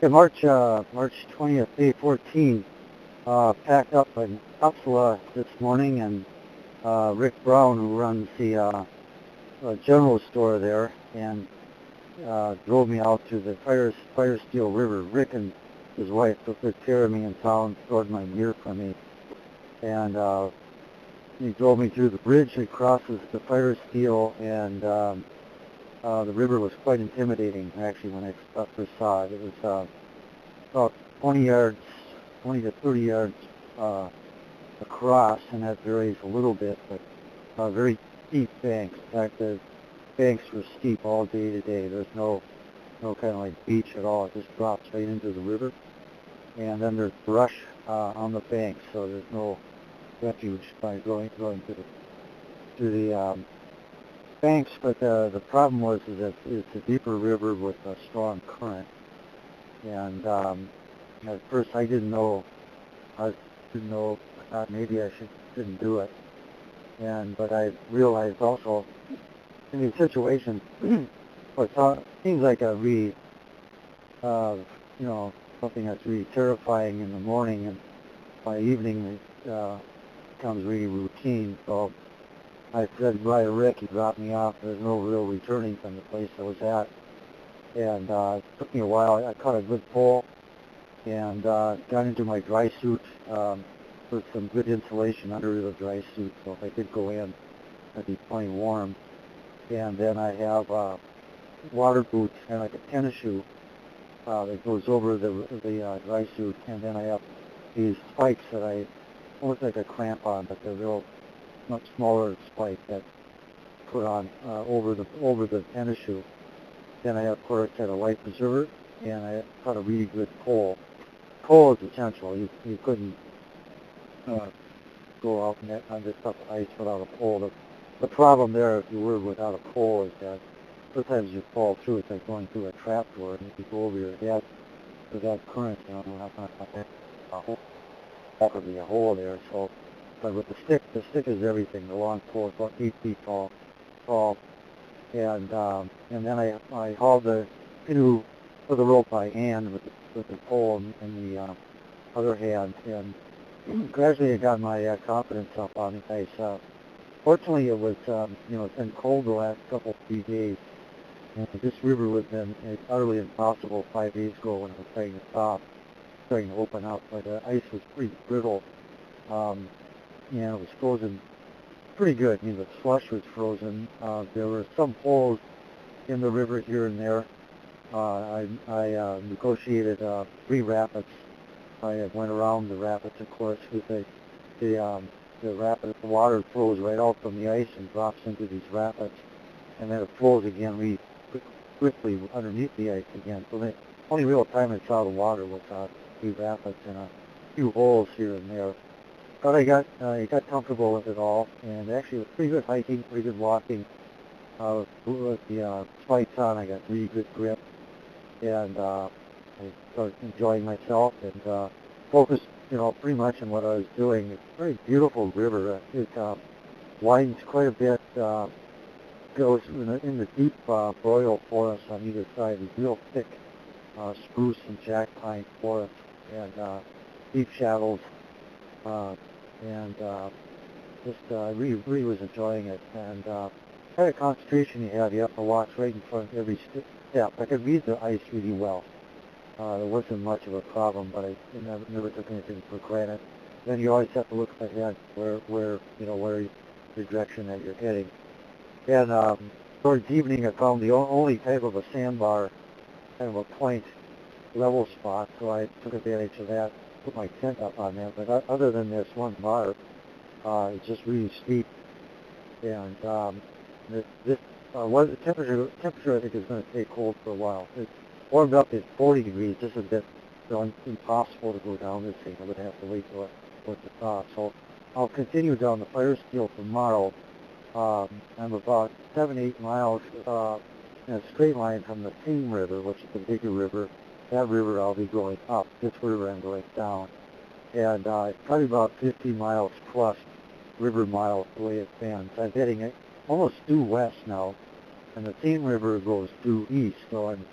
Yeah, March 20th, day 14. Packed up in Upsala this morning, and Rick Brown, who runs the general store there, and drove me out to the Firesteel River. Rick and his wife took good care of me in town, stored my gear for me, and he drove me through the bridge that crosses the Firesteel, and the river was quite intimidating, actually, when I first saw it. It was about 20 to 30 yards across, and that varies a little bit, but very steep banks. In fact, the banks were steep all day today. There's no kind of like beach at all. It just drops right into the river, and then there's brush on the banks, so there's no refuge by going to the banks. But the problem was is that it's a deeper river with a strong current, and at first I didn't know. I thought maybe I shouldn't do it, but I realized also in these situations, it seems like a really, something that's really terrifying in the morning, and by evening it becomes really routine. So I said bye to Rick. He dropped me off. There's no real returning from the place I was at, and it took me a while. I caught a good pull and got into my dry suit with some good insulation under the dry suit, so if I did go in, I'd be plenty warm. And then I have water boots and like a tennis shoe that goes over the dry suit, and then I have these spikes that I almost like a crampon, but they're real much smaller spike that put on over the tennis shoe. Then I have, of course, a life preserver, and I caught a really good pole. Pole is essential. You couldn't go out on this stuff ice without a pole. The problem there, if you were without a pole, is that sometimes you fall through. It's like going through a trap door, and if you go over your head with that current, not going to be a hole there. So, but with the stick is everything. The long pole is about 8 feet tall, and then I hauled the canoe with a rope by hand with the pole in the other hand, and gradually I got my confidence up on the ice. Fortunately, it was it's been cold the last few days, and this river was been utterly impossible 5 days ago when it was starting to open up. But the ice was pretty brittle, and it was frozen pretty good. The slush was frozen. There were some holes in the river here and there. I negotiated 3 rapids. I went around the rapids, of course, with the rapids. The water flows right out from the ice and drops into these rapids, and then it flows again really quickly underneath the ice again. So the only real time I saw the water was 3 rapids and a few holes here and there. But I got comfortable with it all, and actually it was pretty good hiking, pretty good walking. With the spikes on, I got really good grip, and I started enjoying myself and focused, pretty much on what I was doing. It's a very beautiful river. It widens quite a bit, goes in the deep boreal forest on either side. These real thick spruce and jack pine forests, and deep shadows, and I really was enjoying it. And kind of concentration you have to watch right in front of every step. I could read the ice really well. There wasn't much of a problem, but I never took anything for granted. Then you always have to look ahead where the direction that you're heading. And towards evening, I found the only type of a sandbar, kind of a point level spot, so I took advantage of that, put my tent up on that. But other than this one bar, it's just really steep, and the temperature I think is going to stay cold for a while. It's warmed up at 40 degrees. This is a bit impossible to go down this thing. I would have to wait till it thaw. So I'll continue down the Firesteel tomorrow. I'm about 7-8 miles in a straight line from the Steger River, which is the bigger river. That river I'll be going up. This river I'm going down. And it's probably about 50 miles plus river miles the way it bends. I'm heading almost due west now, and the Steger River goes due east, so I'm